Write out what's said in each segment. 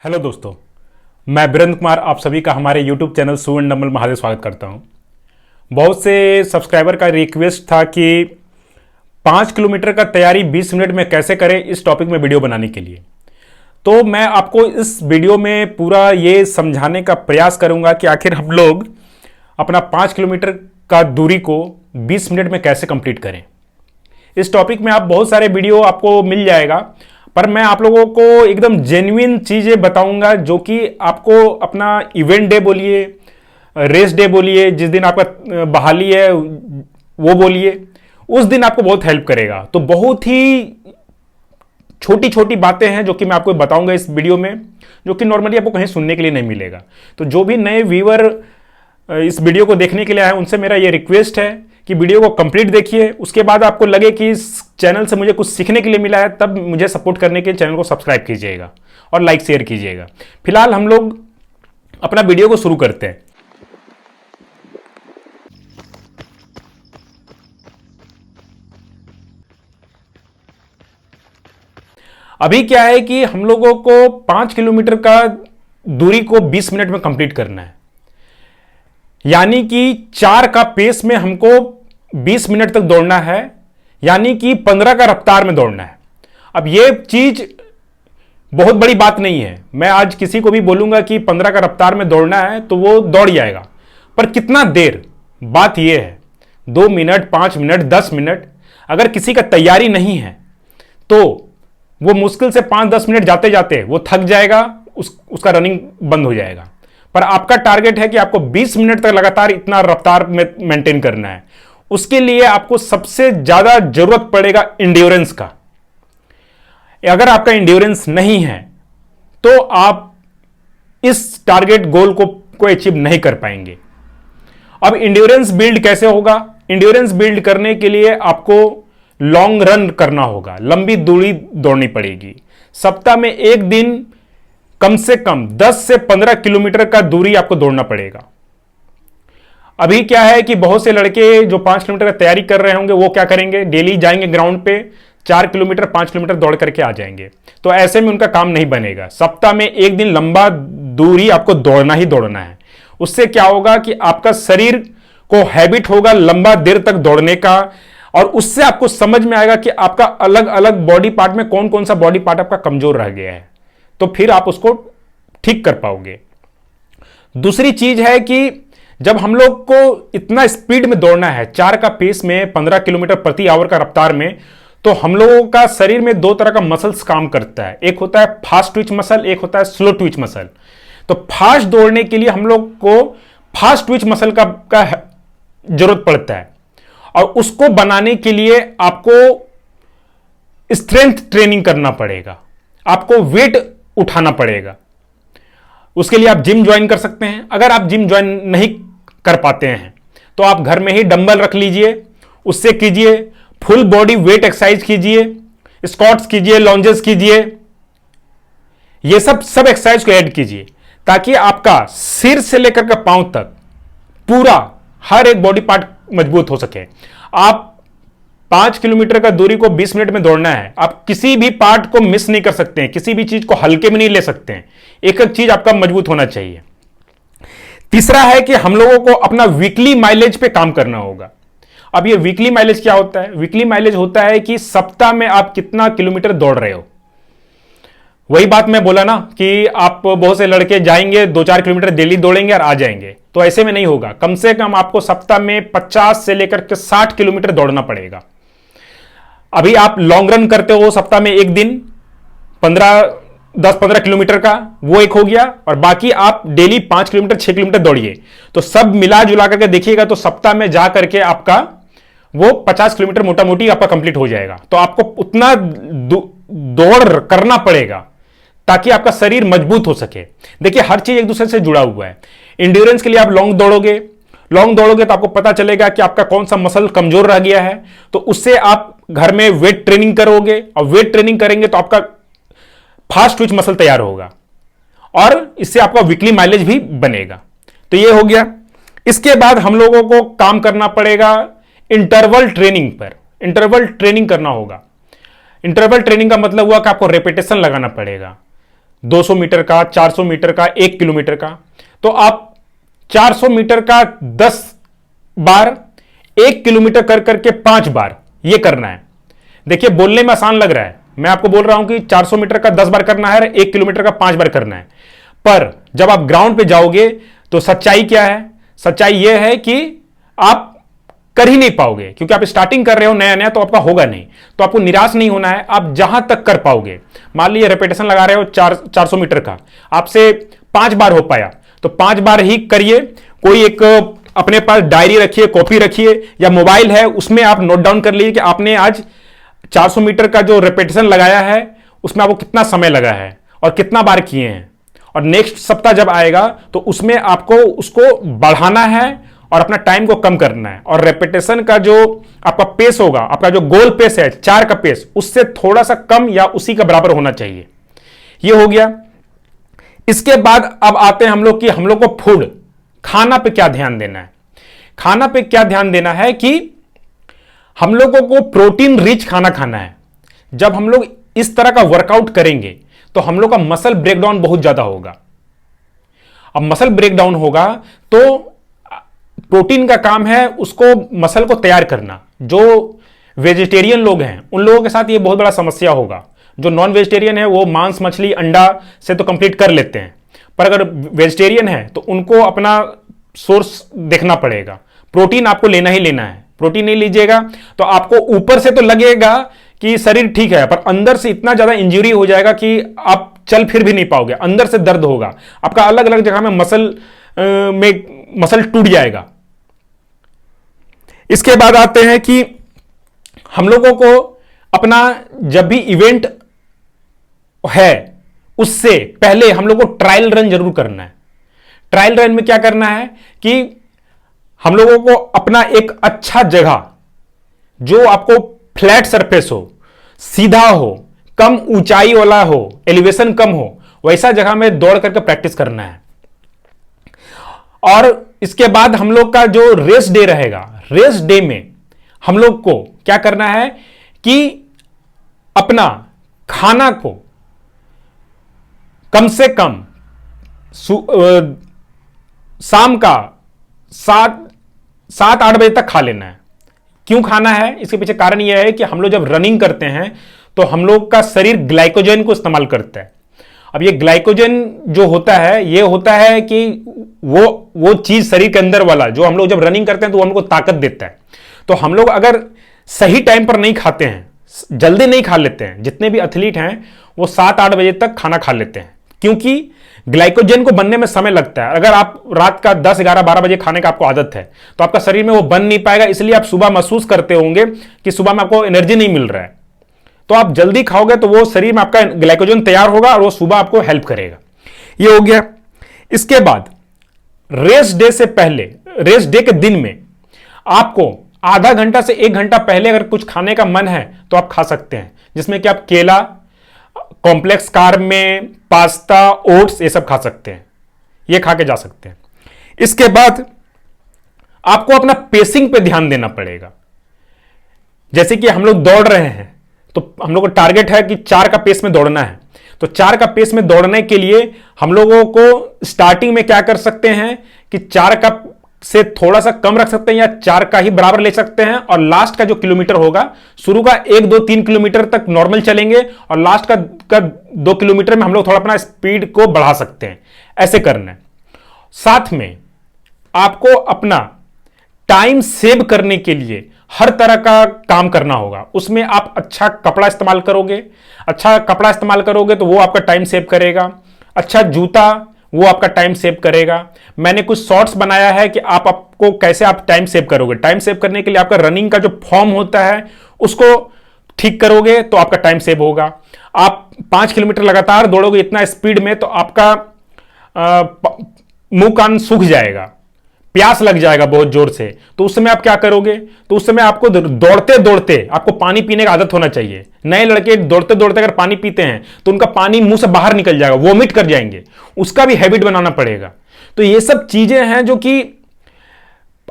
Hello दोस्तों, मैं वीरेंद्र कुमार आप सभी का हमारे यूट्यूब चैनल सुवर्ण नमल महादेव स्वागत करता हूं। बहुत से सब्सक्राइबर का रिक्वेस्ट था कि 5 किलोमीटर का तैयारी 20 मिनट में कैसे करें, इस टॉपिक में वीडियो बनाने के लिए। तो मैं आपको इस वीडियो में पूरा ये समझाने का प्रयास करूंगा कि आखिर हम लोग अपना 5 किलोमीटर का दूरी को 20 मिनट में कैसे कंप्लीट करें। इस टॉपिक में आप बहुत सारे वीडियो आपको मिल जाएगा, पर मैं आप लोगों को एकदम जेन्युइन चीजें बताऊंगा जो कि आपको अपना इवेंट डे बोलिए, रेस डे बोलिए, जिस दिन आपका बहाली है वो बोलिए, उस दिन आपको बहुत हेल्प करेगा। तो बहुत ही छोटी छोटी बातें हैं जो कि मैं आपको बताऊंगा इस वीडियो में, जो कि नॉर्मली आपको कहीं सुनने के लिए नहीं मिलेगा। तो जो भी नए व्यूअर इस वीडियो को देखने के लिए आए, उनसे मेरा ये रिक्वेस्ट है कि वीडियो को कंप्लीट देखिए। उसके बाद आपको लगे कि इस चैनल से मुझे कुछ सीखने के लिए मिला है, तब मुझे सपोर्ट करने के लिए चैनल को सब्सक्राइब कीजिएगा और लाइक शेयर कीजिएगा। फिलहाल हम लोग अपना वीडियो को शुरू करते हैं। अभी क्या है कि हम लोगों को 5 किलोमीटर का दूरी को 20 मिनट में कंप्लीट करना है, यानी कि 4 का पेस में हमको 20 मिनट तक दौड़ना है, यानी कि 15 का रफ्तार में दौड़ना है। अब यह चीज बहुत बड़ी बात नहीं है। मैं आज किसी को भी बोलूंगा कि 15 का रफ्तार में दौड़ना है तो वो दौड़ जाएगा, पर कितना देर, बात यह है 2 मिनट, 5 मिनट, 10 मिनट। अगर किसी का तैयारी नहीं है तो वो मुश्किल से 5-10 मिनट जाते जाते वो थक जाएगा, उसका रनिंग बंद हो जाएगा। पर आपका टारगेट है कि आपको 20 मिनट तक लगातार इतना रफ्तार में मेंटेन करना है। उसके लिए आपको सबसे ज्यादा जरूरत पड़ेगा इंड्योरेंस का। अगर आपका इंड्योरेंस नहीं है तो आप इस टारगेट गोल को अचीव नहीं कर पाएंगे। अब इंड्योरेंस बिल्ड कैसे होगा? इंड्योरेंस बिल्ड करने के लिए आपको लॉन्ग रन करना होगा, लंबी दूरी दौड़नी पड़ेगी। सप्ताह में एक दिन कम से कम 10 से 15 किलोमीटर का दूरी आपको दौड़ना पड़ेगा। अभी क्या है कि बहुत से लड़के जो 5 किलोमीटर की तैयारी कर रहे होंगे वो क्या करेंगे, डेली जाएंगे ग्राउंड पे, 4 किलोमीटर 5 किलोमीटर दौड़ करके आ जाएंगे। तो ऐसे में उनका काम नहीं बनेगा। सप्ताह में एक दिन लंबा दूरी आपको दौड़ना ही दौड़ना है। उससे क्या होगा कि आपका शरीर को हैबिट होगा लंबा देर तक दौड़ने का, और उससे आपको समझ में आएगा कि आपका अलग अलग बॉडी पार्ट में कौन कौन सा बॉडी पार्ट आपका कमजोर रह गया है, तो फिर आप उसको ठीक कर पाओगे। दूसरी चीज है कि जब हम लोग को इतना स्पीड में दौड़ना है, 4 का पेस में 15 किलोमीटर प्रति आवर का रफ्तार में, तो हम लोगों का शरीर में 2 तरह का मसल्स काम करता है। एक होता है फास्ट ट्विच मसल, एक होता है स्लो ट्विच मसल। तो फास्ट दौड़ने के लिए हम लोग को फास्ट ट्विच मसल का जरूरत पड़ता है, और उसको बनाने के लिए आपको स्ट्रेंथ ट्रेनिंग करना पड़ेगा, आपको वेट उठाना पड़ेगा। उसके लिए आप जिम ज्वाइन कर सकते हैं। अगर आप जिम ज्वाइन नहीं कर पाते हैं तो आप घर में ही डंबल रख लीजिए, उससे कीजिए, फुल बॉडी वेट एक्सरसाइज कीजिए, स्क्वाट्स कीजिए, लॉन्जेस कीजिए, ये सब एक्सरसाइज को ऐड कीजिए, ताकि आपका सिर से लेकर के पांव तक पूरा हर एक बॉडी पार्ट मजबूत हो सके। आप 5 किलोमीटर का दूरी को 20 मिनट में दौड़ना है, आप किसी भी पार्ट को मिस नहीं कर सकते हैं, किसी भी चीज को हल्के में नहीं ले सकते हैं। एक एक चीज आपका मजबूत होना चाहिए। तीसरा है कि हम लोगों को अपना वीकली माइलेज पे काम करना होगा। अब ये वीकली माइलेज क्या होता है? वीकली माइलेज होता है कि सप्ताह में आप कितना किलोमीटर दौड़ रहे हो। वही बात मैं बोला ना कि आप बहुत से लड़के जाएंगे 2-4 किलोमीटर डेली दौड़ेंगे और आ जाएंगे, तो ऐसे में नहीं होगा। कम से कम आपको सप्ताह में 50 से लेकर के 60 किलोमीटर दौड़ना पड़ेगा। अभी आप लॉन्ग रन करते हो सप्ताह में एक दिन 10-15 किलोमीटर का, वो एक हो गया, और बाकी आप डेली 5 किलोमीटर 6 किलोमीटर दौड़िए। तो सब मिला जुला करके देखिएगा तो सप्ताह में जा करके आपका वो 50 किलोमीटर मोटा मोटी आपका कंप्लीट हो जाएगा। तो आपको उतना दौड़ करना पड़ेगा ताकि आपका शरीर मजबूत हो सके। देखिए, हर चीज एक दूसरे से जुड़ा हुआ है। इंड्योरेंस के लिए आप लॉन्ग दौड़ोगे तो आपको पता चलेगा कि आपका कौन सा मसल कमजोर रह गया है, तो उससे आप घर में वेट ट्रेनिंग करोगे, और वेट ट्रेनिंग करेंगे तो आपका फास्ट ट्विच मसल तैयार होगा, और इससे आपका वीकली माइलेज भी बनेगा। तो ये हो गया। इसके बाद हम लोगों को काम करना पड़ेगा इंटरवल ट्रेनिंग पर। इंटरवल ट्रेनिंग करना होगा। इंटरवल ट्रेनिंग का मतलब हुआ कि आपको रेपिटेशन लगाना पड़ेगा। 200 मीटर का, 400 मीटर का, 1 किलोमीटर का, तो आप 400 मीटर का 10 बार, 1 किलोमीटर कर करके 5 बार ये करना है। देखिए बोलने में आसान लग रहा है, मैं आपको बोल रहा हूं कि 400 मीटर का 10 बार करना है, 1 किलोमीटर का 5 बार करना है, पर जब आप ग्राउंड पे जाओगे तो सच्चाई क्या है? सच्चाई यह है कि आप कर ही नहीं पाओगे, क्योंकि आप स्टार्टिंग कर रहे हो नया नया, तो आपका होगा नहीं। तो आपको निराश नहीं होना है, आप जहां तक कर पाओगे। मान लीजिए रेपिटेशन लगा रहे हो 400 मीटर का, आपसे 5 बार हो पाया तो 5 बार ही करिए। कोई एक अपने पास डायरी रखिए, कॉपी रखिए, या मोबाइल है उसमें आप नोट डाउन कर लीजिए कि आपने आज 400 मीटर का जो रेपिटेशन लगाया है उसमें आपको कितना समय लगा है और कितना बार किए हैं। और नेक्स्ट सप्ताह जब आएगा तो उसमें आपको उसको बढ़ाना है और अपना टाइम को कम करना है। और रेपिटेशन का जो आपका पेस होगा, आपका जो गोल पेस है 4 का पेस, उससे थोड़ा सा कम या उसी का बराबर होना चाहिए। ये हो गया। इसके बाद अब आते हैं हम लोग कि हम लोग को फूड, खाना पे क्या ध्यान देना है। खाना पे क्या ध्यान देना है कि हम लोगों को प्रोटीन रिच खाना खाना है। जब हम लोग इस तरह का वर्कआउट करेंगे तो हम लोग का मसल ब्रेकडाउन बहुत ज्यादा होगा। अब मसल ब्रेकडाउन होगा तो प्रोटीन का काम है उसको मसल को तैयार करना। जो वेजिटेरियन लोग हैं उन लोगों के साथ ये बहुत बड़ा समस्या होगा। जो नॉन वेजिटेरियन है वो मांस, मछली, अंडा से तो कंप्लीट कर लेते हैं, पर अगर वेजिटेरियन है तो उनको अपना सोर्स देखना पड़ेगा। प्रोटीन आपको लेना ही लेना है। प्रोटीन नहीं लीजिएगा तो आपको ऊपर से तो लगेगा कि शरीर ठीक है, पर अंदर से इतना ज्यादा इंजरी हो जाएगा कि आप चल फिर भी नहीं पाओगे। अंदर से दर्द होगा, आपका अलग अलग जगह में मसल टूट जाएगा। इसके बाद आते हैं कि हम लोगों को अपना जब भी इवेंट है उससे पहले हम लोग को ट्रायल रन जरूर करना है। ट्रायल रन में क्या करना है कि हम लोगों को अपना एक अच्छा जगह, जो आपको फ्लैट सरफेस हो, सीधा हो, कम ऊंचाई वाला हो, एलिवेशन कम हो, वैसा जगह में दौड़ करके प्रैक्टिस करना है। और इसके बाद हम लोग का जो रेस डे रहेगा, रेस डे में हम लोग को क्या करना है कि अपना खाना को कम से कम शाम का 7-8 बजे तक खा लेना है। क्यों खाना है? इसके पीछे कारण यह है कि हम लोग जब रनिंग करते हैं तो हम लोग का शरीर ग्लाइकोजन को इस्तेमाल करता है। अब ये ग्लाइकोजन जो होता है, ये होता है कि वो चीज शरीर के अंदर वाला, जो हम लोग जब रनिंग करते हैं तो वो हमको ताकत देता है। तो हम लोग अगर सही टाइम पर नहीं खाते हैं, जल्दी नहीं खा लेते हैं, जितने भी एथलीट हैं वो 7-8 बजे तक खाना खा लेते हैं, क्योंकि ग्लाइकोजन को बनने में समय लगता है। अगर आप रात का 10, 11, 12 बजे खाने का आपको आदत है तो आपका शरीर में वो बन नहीं पाएगा। इसलिए आप सुबह महसूस करते होंगे कि सुबह में आपको एनर्जी नहीं मिल रहा है। तो आप जल्दी खाओगे तो वो शरीर में आपका ग्लाइकोजन तैयार होगा और वो सुबह आपको हेल्प करेगा। ये हो गया। इसके बाद रेस डे से पहले, रेस डे के दिन में आपको आधा घंटा से 1 घंटा पहले अगर कुछ खाने का मन है तो आप खा सकते हैं, जिसमें कि आप केला, कॉम्प्लेक्स कार्ब में पास्ता, ओट्स, ये सब खा सकते हैं। ये खा के जा सकते हैं। इसके बाद आपको अपना पेसिंग पे ध्यान देना पड़ेगा। जैसे कि हम लोग दौड़ रहे हैं तो हम लोग को टारगेट है कि 4 का पेस में दौड़ना है। तो 4 का पेस में दौड़ने के लिए हम लोगों को स्टार्टिंग में क्या कर सकते हैं कि 4 का से थोड़ा सा कम रख सकते हैं या 4 का ही बराबर ले सकते हैं। और लास्ट का जो किलोमीटर होगा, शुरू का 1, 2, 3 किलोमीटर तक नॉर्मल चलेंगे और लास्ट का 2 किलोमीटर में हम लोग थोड़ा अपना स्पीड को बढ़ा सकते हैं। ऐसे करना है। साथ में आपको अपना टाइम सेव करने के लिए हर तरह का काम करना होगा। उसमें आप अच्छा कपड़ा इस्तेमाल करोगे, अच्छा कपड़ा इस्तेमाल करोगे तो वो आपका टाइम सेव करेगा। अच्छा जूता, वो आपका टाइम सेव करेगा। मैंने कुछ शॉर्ट्स बनाया है कि आपको कैसे आप टाइम सेव करोगे। टाइम सेव करने के लिए आपका रनिंग का जो फॉर्म होता है उसको ठीक करोगे तो आपका टाइम सेव होगा। आप 5 किलोमीटर लगातार दौड़ोगे इतना स्पीड में तो आपका मुंह कान सूख जाएगा, प्यास लग जाएगा बहुत जोर से। तो उस समय आप क्या करोगे? तो उस समय आपको दौड़ते दौड़ते आपको पानी पीने का आदत होना चाहिए। नए लड़के दौड़ते दौड़ते अगर पानी पीते हैं तो उनका पानी मुंह से बाहर निकल जाएगा, वोमिट कर जाएंगे। उसका भी हैबिट बनाना पड़ेगा। तो ये सब चीजें हैं जो कि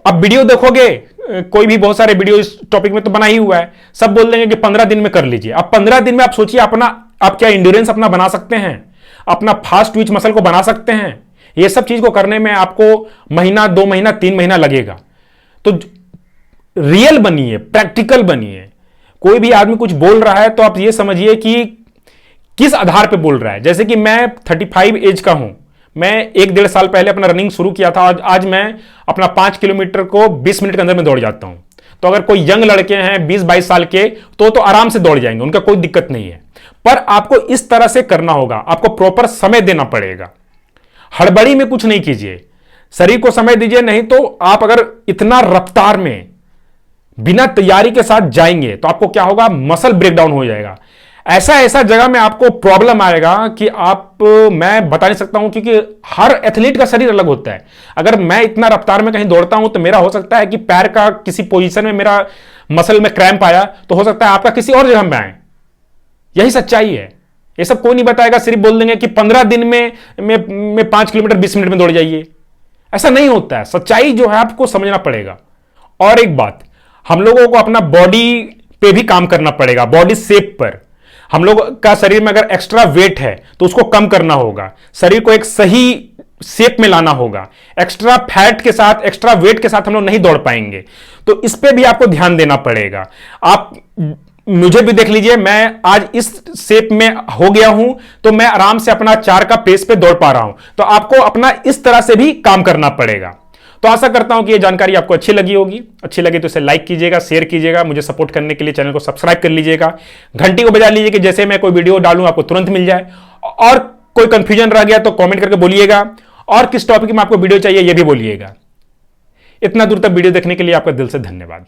अब वीडियो देखोगे, कोई भी बहुत सारे वीडियो इस टॉपिक में तो बना ही हुआ है, सब बोल देंगे कि 15 दिन में कर लीजिए। अब 15 दिन में आप सोचिए अपना आप क्या इंड्योरेंस अपना बना सकते हैं? अपना फास्ट ट्विच मसल को बना सकते हैं। ये सब चीज को करने में आपको महीना, 2 महीना, 3 महीना लगेगा। तो रियल बनिए, प्रैक्टिकल बनिए। कोई भी आदमी कुछ बोल रहा है तो आप ये समझिए कि किस आधार पे बोल रहा है। जैसे कि मैं 35 एज का हूं, मैं 1-1.5 साल पहले अपना रनिंग शुरू किया था, आज मैं अपना 5 किलोमीटर को 20 मिनट के अंदर में दौड़ जाता हूं। तो अगर कोई यंग लड़के हैं 20-22 साल के तो आराम से दौड़ जाएंगे, उनका कोई दिक्कत नहीं है। पर आपको इस तरह से करना होगा, आपको प्रॉपर समय देना पड़ेगा। हड़बड़ी में कुछ नहीं कीजिए, शरीर को समय दीजिए। नहीं तो आप अगर इतना रफ्तार में बिना तैयारी के साथ जाएंगे तो आपको क्या होगा, मसल ब्रेकडाउन हो जाएगा। ऐसा जगह में आपको प्रॉब्लम आएगा कि मैं बता नहीं सकता हूं, क्योंकि हर एथलीट का शरीर अलग होता है। अगर मैं इतना रफ्तार में कहीं दौड़ता हूं तो मेरा हो सकता है कि पैर का किसी पोजीशन में मेरा मसल में क्रैम्प आया, तो हो सकता है आपका किसी और जगह में आए। यही सच्चाई है। ये सब कोई नहीं बताएगा, सिर्फ बोल देंगे कि 15 दिन में 5 किलोमीटर 20 मिनट में दौड़ जाइए। ऐसा नहीं होता है। सच्चाई जो है आपको समझना पड़ेगा। और एक बात, हम लोगों को अपना बॉडी पे भी काम करना पड़ेगा, बॉडी शेप पर। हम लोग का शरीर में अगर एक्स्ट्रा वेट है तो उसको कम करना होगा, शरीर को एक सही शेप में लाना होगा। एक्स्ट्रा फैट के साथ, एक्स्ट्रा वेट के साथ हम लोग नहीं दौड़ पाएंगे, तो इस पे भी आपको ध्यान देना पड़ेगा। आप मुझे भी देख लीजिए, मैं आज इस शेप में हो गया हूं तो मैं आराम से अपना 4 का पेस पे दौड़ पा रहा हूं। तो आपको अपना इस तरह से भी काम करना पड़ेगा। तो आशा करता हूं कि यह जानकारी आपको अच्छी लगी होगी। अच्छी लगी तो इसे लाइक कीजिएगा, शेयर कीजिएगा। मुझे सपोर्ट करने के लिए चैनल को सब्सक्राइब कर लीजिएगा, घंटी को बजा लीजिए कि जैसे मैं कोई वीडियो डालूं आपको तुरंत मिल जाए। और कोई कंफ्यूजन रह गया तो कमेंट करके बोलिएगा, और किस टॉपिक में आपको वीडियो चाहिए यह भी बोलिएगा। इतना दूर तक वीडियो देखने के लिए आपका दिल से धन्यवाद।